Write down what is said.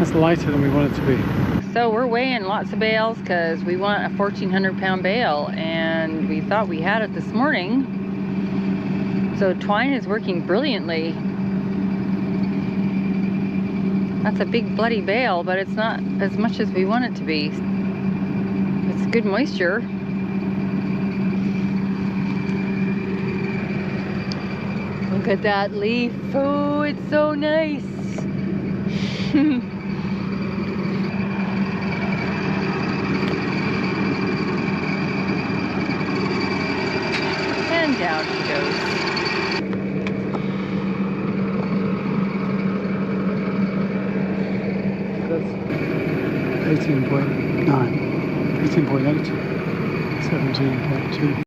That's lighter than we want it to be. So we're weighing lots of bales because we want a 1,400-pound bale, and we thought we had it this morning. So twine is working brilliantly. That's a big bloody bale, but it's not as much as we want it to be. It's good moisture. Look at that leaf. Oh, it's so nice. And down she goes. That's 18.9, 18.8, 17.2.